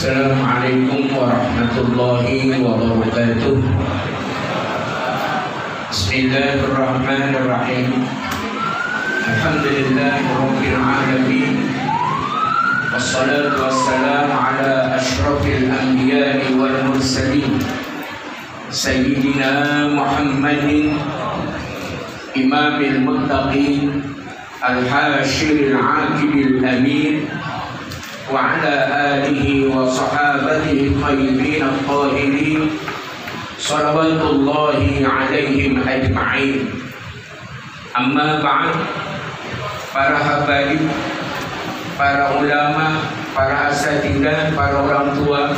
Assalamualaikum warahmatullahi wabarakatuh. Bismillahirrahmanirrahim. Alhamdulillahirabbil alamin. Wassalatu wassalamu ala asyrafil anbiya'i wal mursalin. Sayyidina Muhammadin imamil muttaqin al-hasyiril aqibil amin wa ala alihi wa sahabatihi tayyibin at-tahirin salawatullahi alaihim ajma'in. Amma ba'd. Para habaib, para ulama, para asatidzah, para orang tua,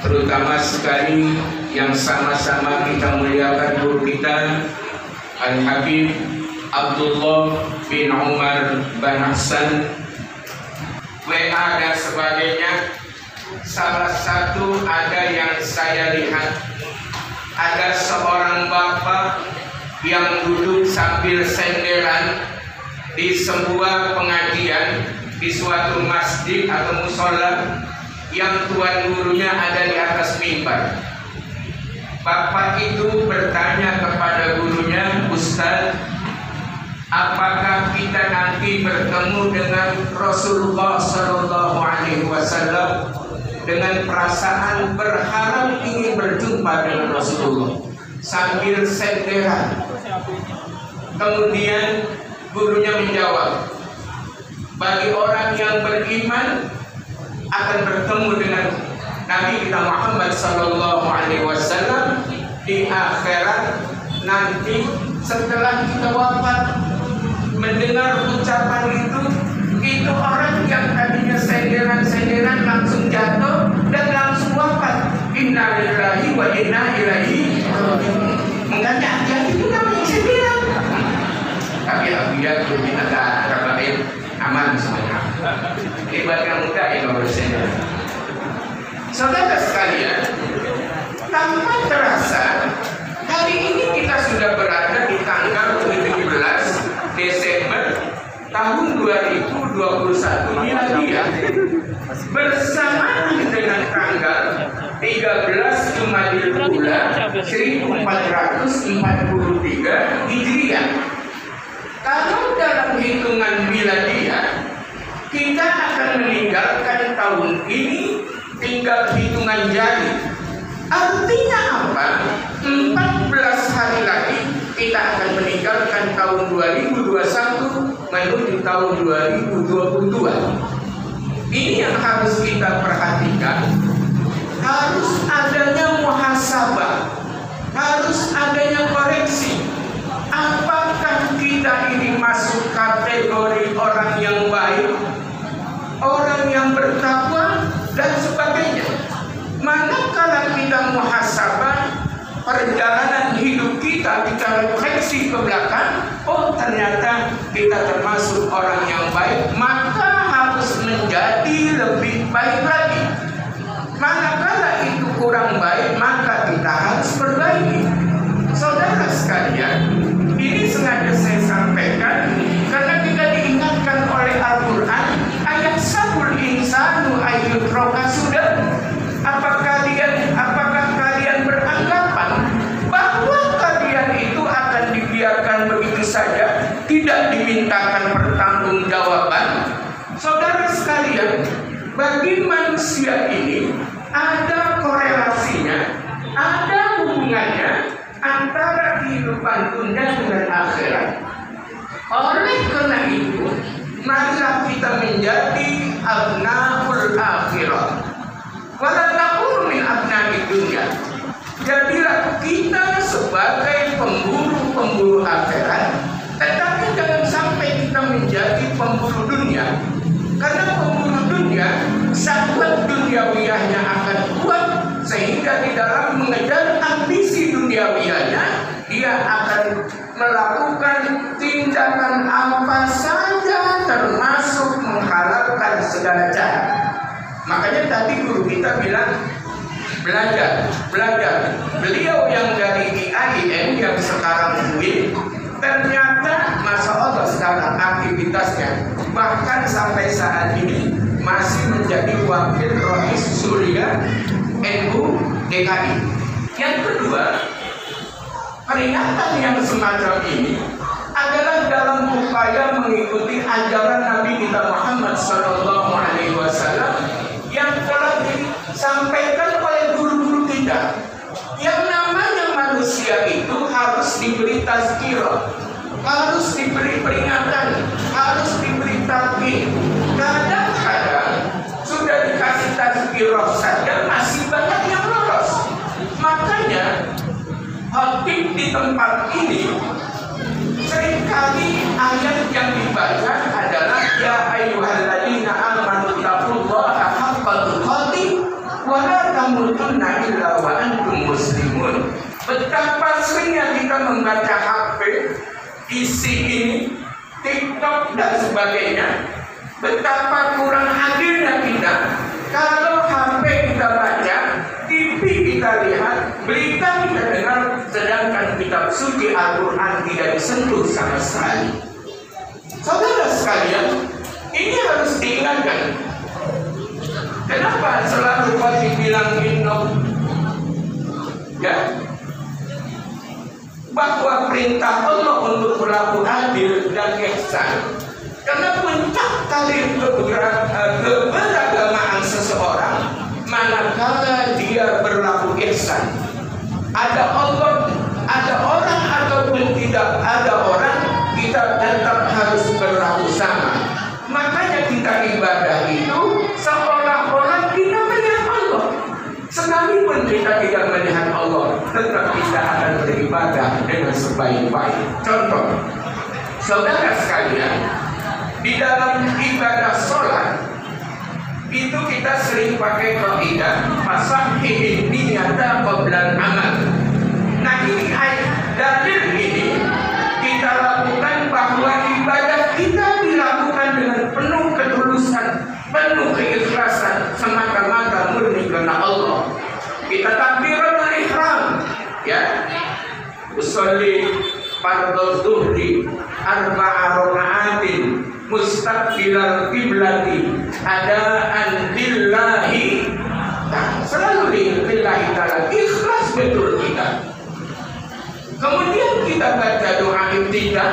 terutama sekali yang sama-sama kita muliakan guru kita Al-Habib Abdullah bin Umar bin Hasan WA dan sebagainya. Salah satu ada yang saya lihat, ada seorang bapak yang duduk sambil senderan di sebuah pengajian di suatu masjid atau musola yang tuan gurunya ada di atas mimbar. Bapak itu bertanya kepada gurunya, "Ustaz, apakah kita nanti bertemu dengan Rasulullah Sallallahu Alaihi Wasallam dengan perasaan berharap ingin berjumpa dengan Rasulullah?" Sambil senderan. Kemudian gurunya menjawab, "Bagi orang yang beriman akan bertemu dengan Nabi kita Muhammad Sallallahu Alaihi Wasallam di akhirat nanti setelah kita wafat." Mendengar ucapan itu orang yang tadinya senderan langsung jatuh dan langsung wafat. Inna lillahi wa inna ilaihi raji'un. Makanya hati-hati juga senderan. Tapi alhamdulillah kita kabarin aman semuanya. Ini buat yang muda yang bersenderan. Saudara sekalian, tanpa terasa hari ini kita sudah berada di tanggal 17 Desember tahun 2021 Miladiah, bersamaan dengan tanggal 13 Jumadil Ula 1443 Hijriah. Kalau dalam hitungan Miladiah kita akan meninggalkan tahun ini tinggal hitungan jari. Artinya apa? 14 hari lagi kita akan meninggalkan tahun 2021 menuju tahun 2022. Ini yang harus kita perhatikan. Harus adanya muhasabah, harus adanya koreksi. Apakah kita ini masuk kategori orang yang baik, orang yang bertakwa dan sebagainya? Manakala kita muhasabah perjalanan hidup kita refleksi ke belakang, oh ternyata kita termasuk orang yang baik, maka harus menjadi lebih baik lagi. Manakala itu kurang baik, maka kita harus perbaiki. Saudara sekalian, ini sengaja saya sampaikan karena kita diingatkan oleh Al-Quran ayat sabul insanu ayyutroka sudah. Apakah kalian beranggapan bahwa kalian itu akan dibiarkan begitu saja, tidak dimintakan pertanggungjawaban? Saudara sekalian, bagi manusia ini ada korelasinya, ada hubungannya antara kehidupan dunia dengan akhirat. Oleh karena itu, marilah kita menjadi abnaul akhirat. Wala takunu min abna'i dunya. Jadilah kita sebagai pemburu akhirat, tetapi jangan sampai kita menjadi pemburu dunia. Karena pemburu dunia, syahwat duniawiyahnya akan kuat, sehingga di dalam mengejar ambisi duniawiyahnya, dia akan melakukan tindakan apa saja termasuk menghalalkan segala cara. Makanya tadi guru kita bilang belajar. Beliau yang dari IAIN yang sekarang UIN, ternyata Masya Allah sekarang aktivitasnya bahkan sampai saat ini masih menjadi wakil Rais Surya NU DKI. Yang kedua, peringatan yang semacam ini adalah dalam upaya mengikuti ajaran Nabi kita Muhammad SAW yang telah disampaikan oleh guru-guru kita. Yang namanya manusia itu harus diberi tazkirah, harus diberi peringatan, harus diberi talqin. Kadang-kadang sudah dikasih tazkirah saja masih banyak yang lolos. Makanya khotib di tempat ini seringkali ayat yang dibaca adalah ya ayyuhalladzina amanu taqullaha haqqa tuqatih wa la tamutunna illa wa antum muslimun. Betapa seringnya kita membaca HP, isi ini, TikTok dan sebagainya. Betapa kurang hadirnya kita kalau HP kita baca, TV kita lihat, berita kita dengar, sedangkan kitab suci Al-Quran tidak disentuh sama sekali. Saudara sekalian, ini harus diingatkan. Kenapa selalu kau dibilang ya, bahwa perintah Allah untuk berlaku adil dan ihsan. Karena puncak dari keberagamaan seseorang manakala dia berlaku ihsan. Ada Allah, ada orang ataupun tidak ada orang, kita tetap harus berlaku sama. Makanya kita ibadah itu seolah-olah kita melihat Allah. Sekalipun kita tidak melihat Allah, tetap kita akan beribadah dengan sebaik-baik. Contoh, saudara sekalian, di dalam ibadah sholat itu kita sering pakai kaidah fasahih niyata qabla amal. Nah ini dalil ini kita lakukan bahwa ibadah kita dilakukan dengan penuh ketulusan, penuh keikhlasan, semata-mata murni karena Allah. Kita takbiratul ihram, ya, usolli fardhu zuhri arba'a raka'atin mustaqbilal qiblati adaan lillahi. Nah, selalu lillahi ta'ala, ikhlas betul kita. Kemudian kita baca doa ibtidah,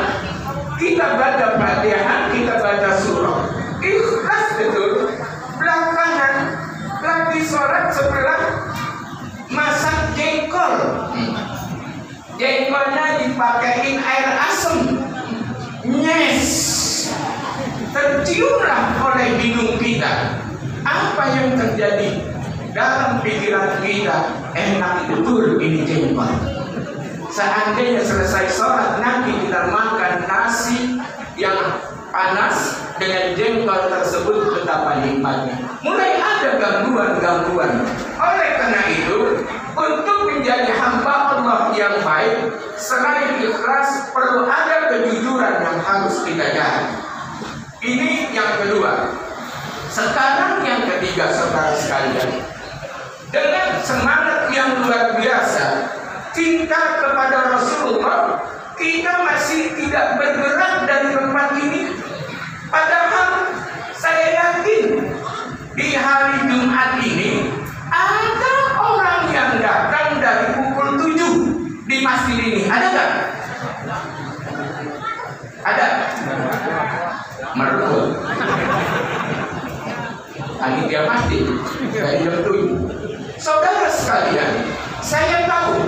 kita baca Fatihah, kita baca surah, ikhlas betul. Belakangan lagi sholat sebelah masak jengkol, yang mana dipakein air asam, nyes, terciumlah oleh hidung kita. Apa yang terjadi dalam pikiran kita? Enak betul ini jengkol. Seandainya selesai sholat nanti kita makan nasi yang panas dengan jengkol tersebut, betapa nikmatnya. Mulai ada gangguan-gangguan. Oleh karena itu, untuk menjadi hamba Allah yang baik, selain ikhlas perlu ada kejujuran yang harus kita jaga. Ini yang kedua. Sekarang yang ketiga, saudara sekalian, dengan semangat yang luar biasa, cinta kepada Rasulullah, kita masih tidak bergerak dari tempat ini. Padahal saya yakin di hari Jumat ini ada orang yang datang dari pukul 7 di masjid ini. Ada nggak? Ada? Merdu. Panitia masjid dari jam 7. Saudara sekalian, saya tahu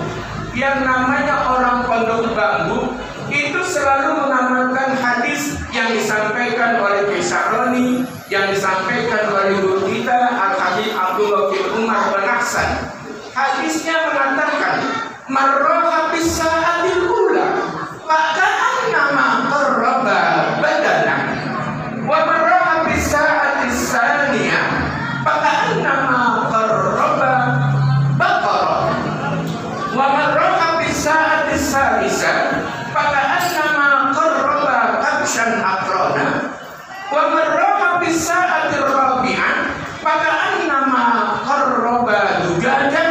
yang namanya orang Pondok Bambu itu selalu mengamalkan hadis yang disampaikan oleh Kisaroni, yang disampaikan oleh guru kita Al-Habib Abdullah bin Umar bin Ahsan. Hadisnya mengatakan marroha bisa'atil ula faka'annama qarraba badana wa marroha bisa'atis saniyah faka'annama qarraba baqara wa marroha bisa'atis salisah faka'annama qarraba kabshan aqrana wa marroha bisa'atir rabi'ah faka'annama qarraba dujajan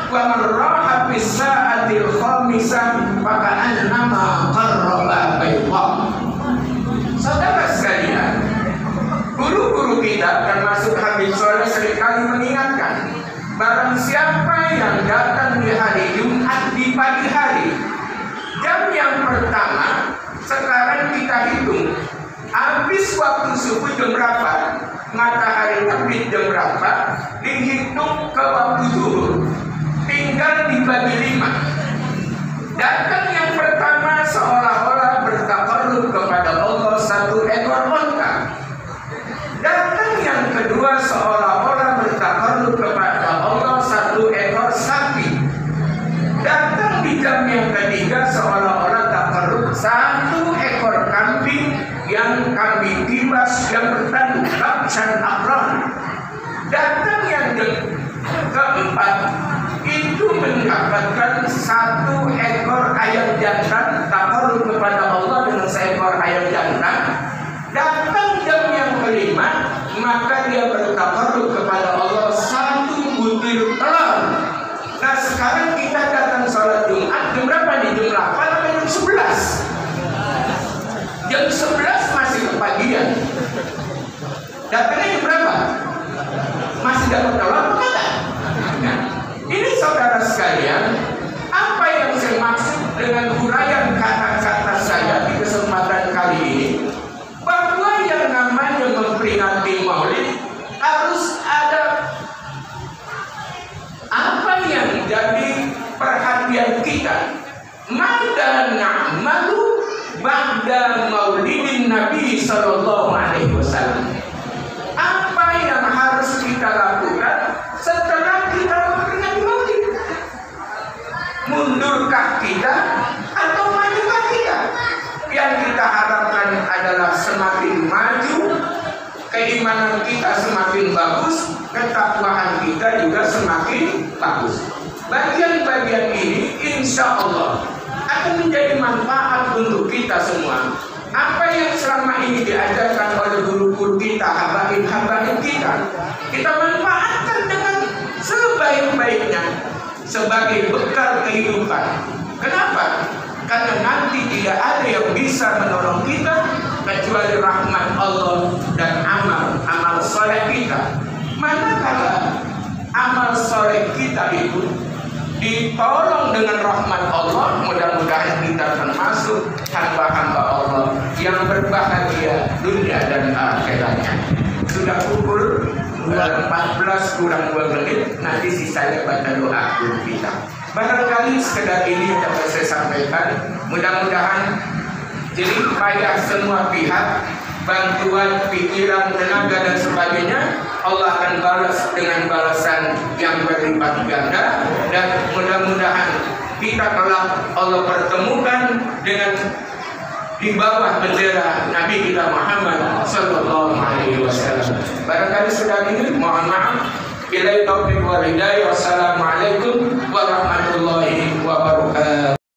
wa marroha bisa'atil khamisah faka'annama qarraba bayda. Saudara sekalian, guru-guru kita, kembali mengingatkan, barang siapa yang datang di hari Jumat di pagi hari, jam yang pertama sekarang kita hitung, habis waktu subuh jam berapa, matahari terbit jam berapa, dihitung ke waktu zuhur, tinggal dibagi 5. Datang yang pertama seolah-olah bertakarrub kepada Allah 1 ekor unta. Datang yang kedua seolah-olah bertakarrub kepada Allah 1 ekor sapi. Datang di jam yang ketiga seolah-olah takarrub 1 ekor kambing yang kambing kibas yang bertanduk kabsan akran. Datang yang keempat itu mendapatkan 1 ekor ayam jantan, takarrub kepada Allah dengan 1 ekor ayam jantan. Datang jam yang kelima, maka dia bertakarrub kepada Allah 1 butir telur. Nah sekarang kita datang sholat Jumat jam berapa nih? Jam 8 atau jam 11? Jam 11 masih kepagian. Datangnya jam berapa? Masih dapat telur kata? Nah, ini saudara sekalian, apa yang saya maksud dengan uraian kata-kata saya di kesempatan kali ini, bahwa yang namanya memperingati Maulid harus ada apa yang jadi perhatian kita. Mada na'malu ba'da maulidin Nabi sallallahu alaihi wasallam. Apa yang harus kita lakukan setelah kita memperingati Maulid? Mundurkah kita atau majukah kita? Yang kita harapkan adalah semakin maju, keimanan kita semakin bagus, ketakwaan kita juga semakin bagus. Bagian-bagian ini insya Allah akan menjadi manfaat untuk kita semua. Apa yang selama ini diajarkan oleh guru-guru kita, habaib-habaib kita, kita manfaatkan dengan sebaik-baiknya sebagai bekal kehidupan. Kenapa? Karena nanti tidak ada yang bisa menolong kita kecuali rahmat Allah dan amal soleh kita. Manakala amal soleh kita itu ditolong dengan rahmat Allah, mudah-mudahan kita termasuk hamba-hamba Allah yang berbahagia dunia dan akhiratnya. Sudah pukul 14 kurang 2 menit, nanti sisanya baca doa dulu kita. Barangkali sekedar ini yang dapat saya sampaikan. Mudah-mudahan jadi payah semua pihak, bantuan, pikiran, tenaga dan sebagainya, Allah akan balas dengan balasan yang berlipat ganda. Dan mudah-mudahan kita kelak Allah pertemukan dengan di bawah bendera Nabi kita Muhammad sallallahu alaihi wasallam. Barangkali sudah ini, mohon maaf. Billahi taufiq wal hidayah. Wassalamualaikum warahmatullahi wabarakatuh.